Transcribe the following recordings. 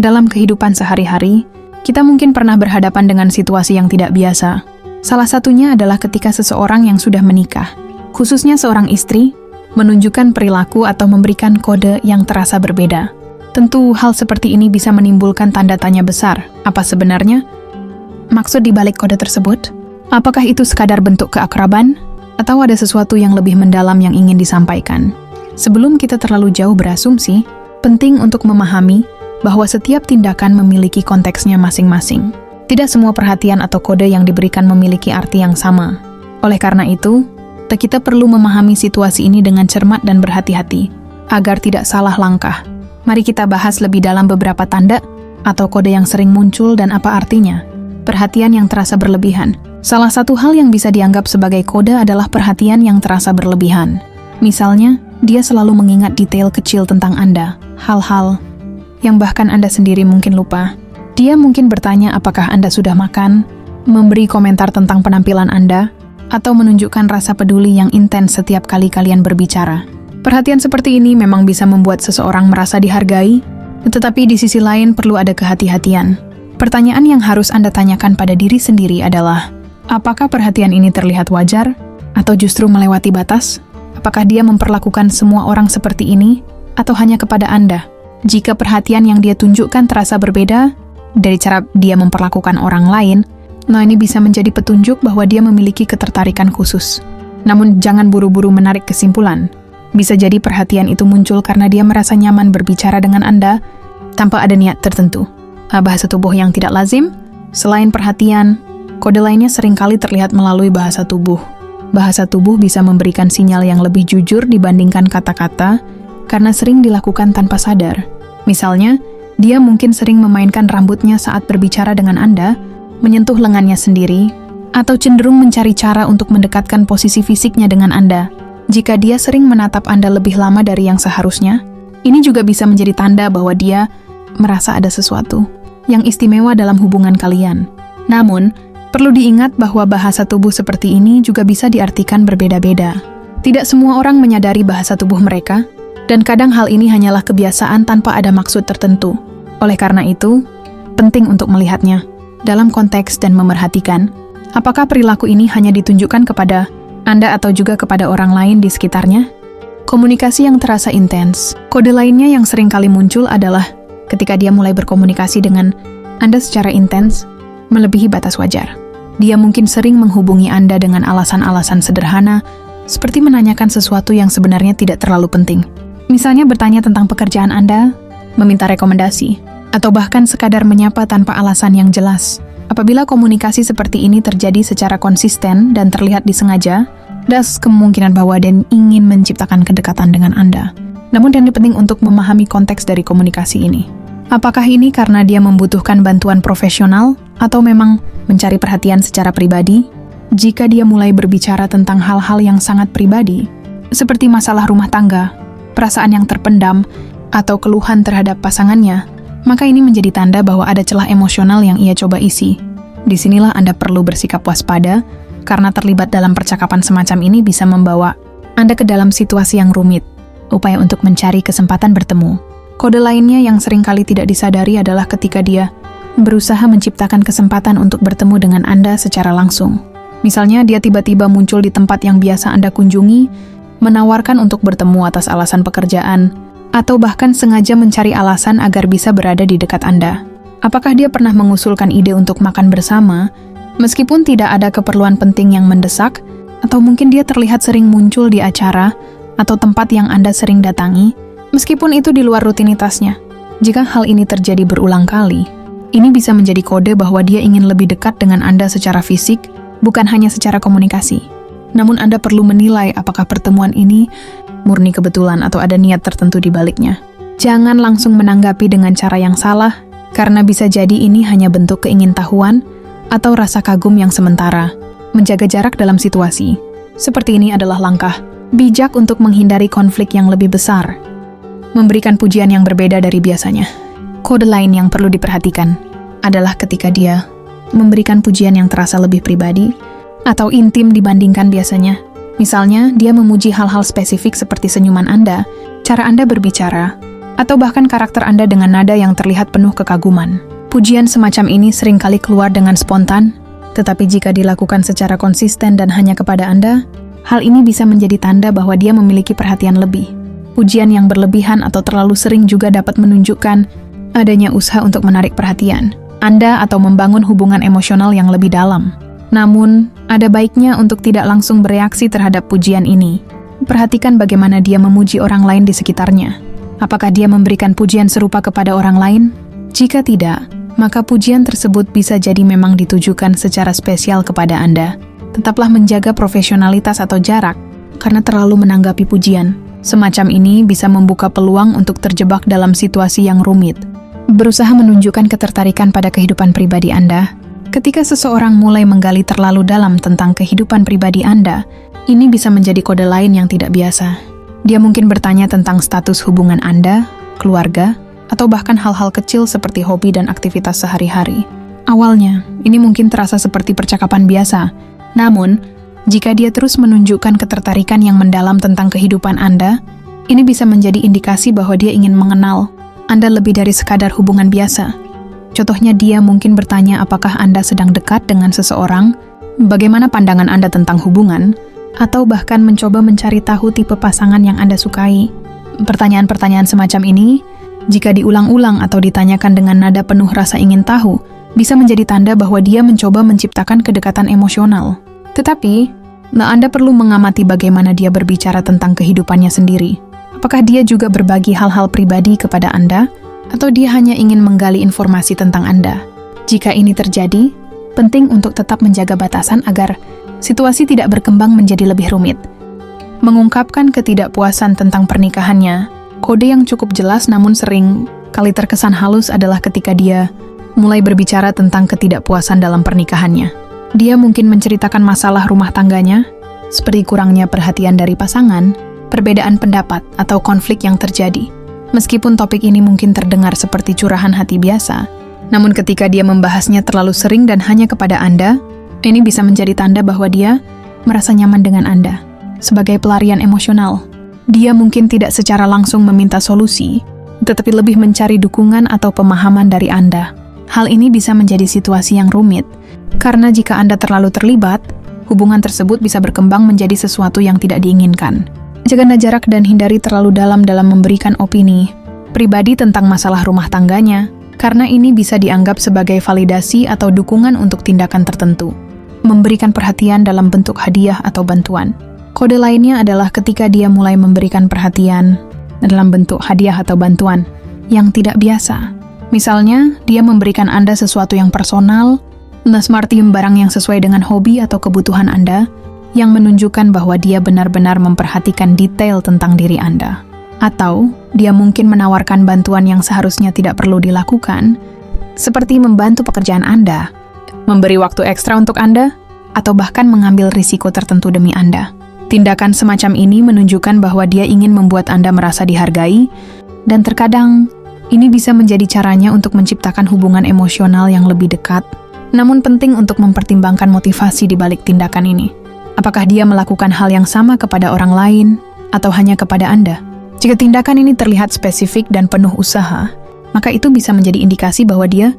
Dalam kehidupan sehari-hari, kita mungkin pernah berhadapan dengan situasi yang tidak biasa. Salah satunya adalah ketika seseorang yang sudah menikah, khususnya seorang istri, menunjukkan perilaku atau memberikan kode yang terasa berbeda. Tentu hal seperti ini bisa menimbulkan tanda tanya besar. Apa sebenarnya maksud di balik kode tersebut? Apakah itu sekadar bentuk keakraban? Atau ada sesuatu yang lebih mendalam yang ingin disampaikan? Sebelum kita terlalu jauh berasumsi, penting untuk memahami bahwa setiap tindakan memiliki konteksnya masing-masing. Tidak semua perhatian atau kode yang diberikan memiliki arti yang sama. Oleh karena itu, kita perlu memahami situasi ini dengan cermat dan berhati-hati, agar tidak salah langkah. Mari kita bahas lebih dalam beberapa tanda atau kode yang sering muncul dan apa artinya. Perhatian yang terasa berlebihan. Salah satu hal yang bisa dianggap sebagai kode adalah perhatian yang terasa berlebihan. Misalnya, dia selalu mengingat detail kecil tentang Anda, hal-hal yang bahkan Anda sendiri mungkin lupa. Dia mungkin bertanya apakah Anda sudah makan, memberi komentar tentang penampilan Anda, atau menunjukkan rasa peduli yang intens setiap kali kalian berbicara. Perhatian seperti ini memang bisa membuat seseorang merasa dihargai, tetapi di sisi lain perlu ada kehati-hatian. Pertanyaan yang harus Anda tanyakan pada diri sendiri adalah, apakah perhatian ini terlihat wajar, atau justru melewati batas? Apakah dia memperlakukan semua orang seperti ini, atau hanya kepada Anda? Jika perhatian yang dia tunjukkan terasa berbeda dari cara dia memperlakukan orang lain, ini bisa menjadi petunjuk bahwa dia memiliki ketertarikan khusus. Namun jangan buru-buru menarik kesimpulan. Bisa jadi perhatian itu muncul karena dia merasa nyaman berbicara dengan Anda tanpa ada niat tertentu. Bahasa tubuh yang tidak lazim, selain perhatian, kode lainnya seringkali terlihat melalui bahasa tubuh. Bahasa tubuh bisa memberikan sinyal yang lebih jujur dibandingkan kata-kata, karena sering dilakukan tanpa sadar. Misalnya, dia mungkin sering memainkan rambutnya saat berbicara dengan Anda, menyentuh lengannya sendiri, atau cenderung mencari cara untuk mendekatkan posisi fisiknya dengan Anda. Jika dia sering menatap Anda lebih lama dari yang seharusnya, ini juga bisa menjadi tanda bahwa dia merasa ada sesuatu yang istimewa dalam hubungan kalian. Namun, perlu diingat bahwa bahasa tubuh seperti ini juga bisa diartikan berbeda-beda. Tidak semua orang menyadari bahasa tubuh mereka, dan kadang hal ini hanyalah kebiasaan tanpa ada maksud tertentu. Oleh karena itu, penting untuk melihatnya dalam konteks dan memerhatikan apakah perilaku ini hanya ditunjukkan kepada Anda atau juga kepada orang lain di sekitarnya. Komunikasi yang terasa intens. Kode lainnya yang sering kali muncul adalah ketika dia mulai berkomunikasi dengan Anda secara intens, melebihi batas wajar. Dia mungkin sering menghubungi Anda dengan alasan-alasan sederhana, seperti menanyakan sesuatu yang sebenarnya tidak terlalu penting. Misalnya bertanya tentang pekerjaan Anda, meminta rekomendasi, atau bahkan sekadar menyapa tanpa alasan yang jelas. Apabila komunikasi seperti ini terjadi secara konsisten dan terlihat disengaja, ada kemungkinan bahwa dia ingin menciptakan kedekatan dengan Anda. Namun yang penting untuk memahami konteks dari komunikasi ini. Apakah ini karena dia membutuhkan bantuan profesional, atau memang mencari perhatian secara pribadi? Jika dia mulai berbicara tentang hal-hal yang sangat pribadi, seperti masalah rumah tangga, perasaan yang terpendam, atau keluhan terhadap pasangannya, maka ini menjadi tanda bahwa ada celah emosional yang ia coba isi. Disinilah Anda perlu bersikap waspada, karena terlibat dalam percakapan semacam ini bisa membawa Anda ke dalam situasi yang rumit. Upaya untuk mencari kesempatan bertemu. Kode lainnya yang seringkali tidak disadari adalah ketika dia berusaha menciptakan kesempatan untuk bertemu dengan Anda secara langsung. Misalnya, dia tiba-tiba muncul di tempat yang biasa Anda kunjungi, menawarkan untuk bertemu atas alasan pekerjaan, atau bahkan sengaja mencari alasan agar bisa berada di dekat Anda. Apakah dia pernah mengusulkan ide untuk makan bersama, meskipun tidak ada keperluan penting yang mendesak, atau mungkin dia terlihat sering muncul di acara atau tempat yang Anda sering datangi, meskipun itu di luar rutinitasnya. Jika hal ini terjadi berulang kali, ini bisa menjadi kode bahwa dia ingin lebih dekat dengan Anda secara fisik, bukan hanya secara komunikasi. Namun Anda perlu menilai apakah pertemuan ini murni kebetulan atau ada niat tertentu di baliknya. Jangan langsung menanggapi dengan cara yang salah, karena bisa jadi ini hanya bentuk keingintahuan atau rasa kagum yang sementara. Menjaga jarak dalam situasi seperti ini adalah langkah bijak untuk menghindari konflik yang lebih besar. Memberikan pujian yang berbeda dari biasanya. Kode lain yang perlu diperhatikan adalah ketika dia memberikan pujian yang terasa lebih pribadi atau intim dibandingkan biasanya. Misalnya, dia memuji hal-hal spesifik seperti senyuman Anda, cara Anda berbicara, atau bahkan karakter Anda dengan nada yang terlihat penuh kekaguman. Pujian semacam ini seringkali keluar dengan spontan, tetapi jika dilakukan secara konsisten dan hanya kepada Anda, hal ini bisa menjadi tanda bahwa dia memiliki perhatian lebih. Pujian yang berlebihan atau terlalu sering juga dapat menunjukkan adanya usaha untuk menarik perhatian Anda atau membangun hubungan emosional yang lebih dalam. Namun, ada baiknya untuk tidak langsung bereaksi terhadap pujian ini. Perhatikan bagaimana dia memuji orang lain di sekitarnya. Apakah dia memberikan pujian serupa kepada orang lain? Jika tidak, maka pujian tersebut bisa jadi memang ditujukan secara spesial kepada Anda. Tetaplah menjaga profesionalitas atau jarak, karena terlalu menanggapi pujian semacam ini bisa membuka peluang untuk terjebak dalam situasi yang rumit. Berusaha menunjukkan ketertarikan pada kehidupan pribadi Anda. Ketika seseorang mulai menggali terlalu dalam tentang kehidupan pribadi Anda, ini bisa menjadi kode lain yang tidak biasa. Dia mungkin bertanya tentang status hubungan Anda, keluarga, atau bahkan hal-hal kecil seperti hobi dan aktivitas sehari-hari. Awalnya, ini mungkin terasa seperti percakapan biasa. Namun, jika dia terus menunjukkan ketertarikan yang mendalam tentang kehidupan Anda, ini bisa menjadi indikasi bahwa dia ingin mengenal Anda lebih dari sekadar hubungan biasa. Contohnya, dia mungkin bertanya apakah Anda sedang dekat dengan seseorang, bagaimana pandangan Anda tentang hubungan, atau bahkan mencoba mencari tahu tipe pasangan yang Anda sukai. Pertanyaan-pertanyaan semacam ini, jika diulang-ulang atau ditanyakan dengan nada penuh rasa ingin tahu, bisa menjadi tanda bahwa dia mencoba menciptakan kedekatan emosional. Tetapi, Anda perlu mengamati bagaimana dia berbicara tentang kehidupannya sendiri. Apakah dia juga berbagi hal-hal pribadi kepada Anda, atau dia hanya ingin menggali informasi tentang Anda? Jika ini terjadi, penting untuk tetap menjaga batasan agar situasi tidak berkembang menjadi lebih rumit. Mengungkapkan ketidakpuasan tentang pernikahannya, kode yang cukup jelas namun sering kali terkesan halus adalah ketika dia mulai berbicara tentang ketidakpuasan dalam pernikahannya. Dia mungkin menceritakan masalah rumah tangganya, seperti kurangnya perhatian dari pasangan, perbedaan pendapat, atau konflik yang terjadi. Meskipun topik ini mungkin terdengar seperti curahan hati biasa, namun ketika dia membahasnya terlalu sering dan hanya kepada Anda, ini bisa menjadi tanda bahwa dia merasa nyaman dengan Anda. Sebagai pelarian emosional, dia mungkin tidak secara langsung meminta solusi, tetapi lebih mencari dukungan atau pemahaman dari Anda. Hal ini bisa menjadi situasi yang rumit, karena jika Anda terlalu terlibat, hubungan tersebut bisa berkembang menjadi sesuatu yang tidak diinginkan. Jaga jarak dan hindari terlalu dalam memberikan opini pribadi tentang masalah rumah tangganya, karena ini bisa dianggap sebagai validasi atau dukungan untuk tindakan tertentu. Memberikan perhatian dalam bentuk hadiah atau bantuan. Kode lainnya adalah ketika dia mulai memberikan perhatian dalam bentuk hadiah atau bantuan yang tidak biasa. Misalnya, dia memberikan Anda sesuatu yang personal, seperti barang yang sesuai dengan hobi atau kebutuhan Anda, yang menunjukkan bahwa dia benar-benar memperhatikan detail tentang diri Anda. Atau, dia mungkin menawarkan bantuan yang seharusnya tidak perlu dilakukan, seperti membantu pekerjaan Anda, memberi waktu ekstra untuk Anda, atau bahkan mengambil risiko tertentu demi Anda. Tindakan semacam ini menunjukkan bahwa dia ingin membuat Anda merasa dihargai, dan terkadang ini bisa menjadi caranya untuk menciptakan hubungan emosional yang lebih dekat. Namun penting untuk mempertimbangkan motivasi di balik tindakan ini. Apakah dia melakukan hal yang sama kepada orang lain, atau hanya kepada Anda? Jika tindakan ini terlihat spesifik dan penuh usaha, maka itu bisa menjadi indikasi bahwa dia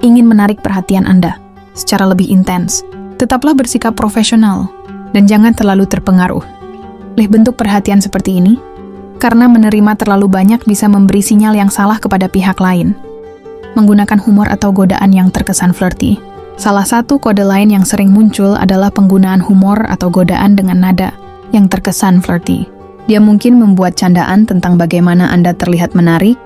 ingin menarik perhatian Anda secara lebih intens. Tetaplah bersikap profesional, dan jangan terlalu terpengaruh oleh bentuk perhatian seperti ini, karena menerima terlalu banyak bisa memberi sinyal yang salah kepada pihak lain. Menggunakan humor atau godaan yang terkesan flirty. Salah satu kode lain yang sering muncul adalah penggunaan humor atau godaan dengan nada yang terkesan flirty. Dia mungkin membuat candaan tentang bagaimana Anda terlihat menarik,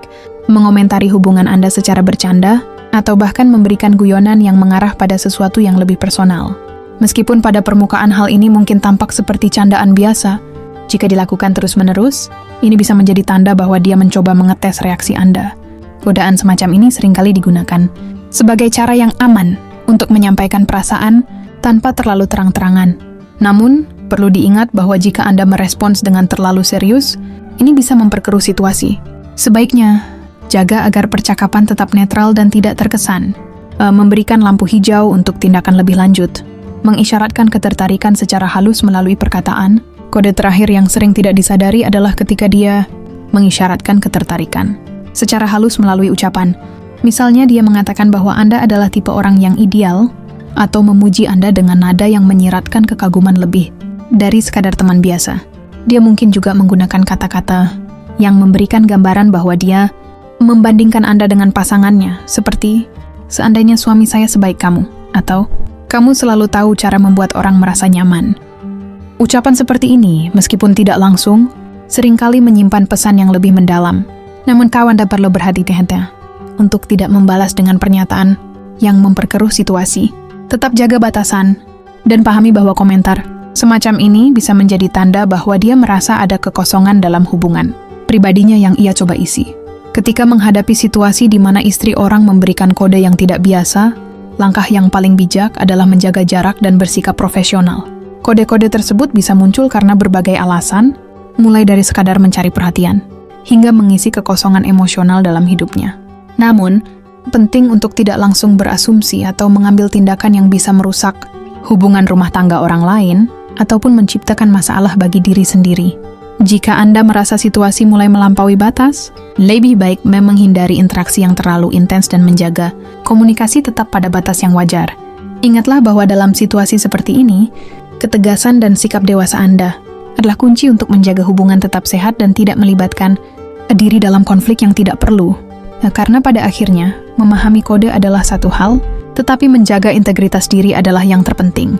mengomentari hubungan Anda secara bercanda, atau bahkan memberikan guyonan yang mengarah pada sesuatu yang lebih personal. Meskipun pada permukaan hal ini mungkin tampak seperti candaan biasa, jika dilakukan terus-menerus, ini bisa menjadi tanda bahwa dia mencoba mengetes reaksi Anda. Godaan semacam ini seringkali digunakan sebagai cara yang aman untuk menyampaikan perasaan tanpa terlalu terang-terangan. Namun, perlu diingat bahwa jika Anda merespons dengan terlalu serius, ini bisa memperkeruh situasi. Sebaiknya, jaga agar percakapan tetap netral dan tidak terkesan. Memberikan lampu hijau untuk tindakan lebih lanjut. Mengisyaratkan ketertarikan secara halus melalui perkataan. Kode terakhir yang sering tidak disadari adalah ketika dia mengisyaratkan ketertarikan. secara halus melalui ucapan. Misalnya dia mengatakan bahwa Anda adalah tipe orang yang ideal, atau memuji Anda dengan nada yang menyiratkan kekaguman lebih dari sekadar teman biasa. Dia mungkin juga menggunakan kata-kata yang memberikan gambaran bahwa dia membandingkan Anda dengan pasangannya, seperti, seandainya suami saya sebaik kamu, atau, kamu selalu tahu cara membuat orang merasa nyaman. Ucapan seperti ini, meskipun tidak langsung, seringkali menyimpan pesan yang lebih mendalam. Namun Anda perlu berhati-hati untuk tidak membalas dengan pernyataan yang memperkeruh situasi. Tetap jaga batasan, dan pahami bahwa komentar semacam ini bisa menjadi tanda bahwa dia merasa ada kekosongan dalam hubungan pribadinya yang ia coba isi. Ketika menghadapi situasi di mana istri orang memberikan kode yang tidak biasa, langkah yang paling bijak adalah menjaga jarak dan bersikap profesional. Kode-kode tersebut bisa muncul karena berbagai alasan, mulai dari sekadar mencari perhatian, hingga mengisi kekosongan emosional dalam hidupnya. Namun, penting untuk tidak langsung berasumsi atau mengambil tindakan yang bisa merusak hubungan rumah tangga orang lain, ataupun menciptakan masalah bagi diri sendiri. Jika Anda merasa situasi mulai melampaui batas, lebih baik menghindari interaksi yang terlalu intens dan menjaga komunikasi tetap pada batas yang wajar. Ingatlah bahwa dalam situasi seperti ini, ketegasan dan sikap dewasa Anda adalah kunci untuk menjaga hubungan tetap sehat dan tidak melibatkan diri dalam konflik yang tidak perlu. Karena pada akhirnya, memahami kode adalah satu hal, tetapi menjaga integritas diri adalah yang terpenting.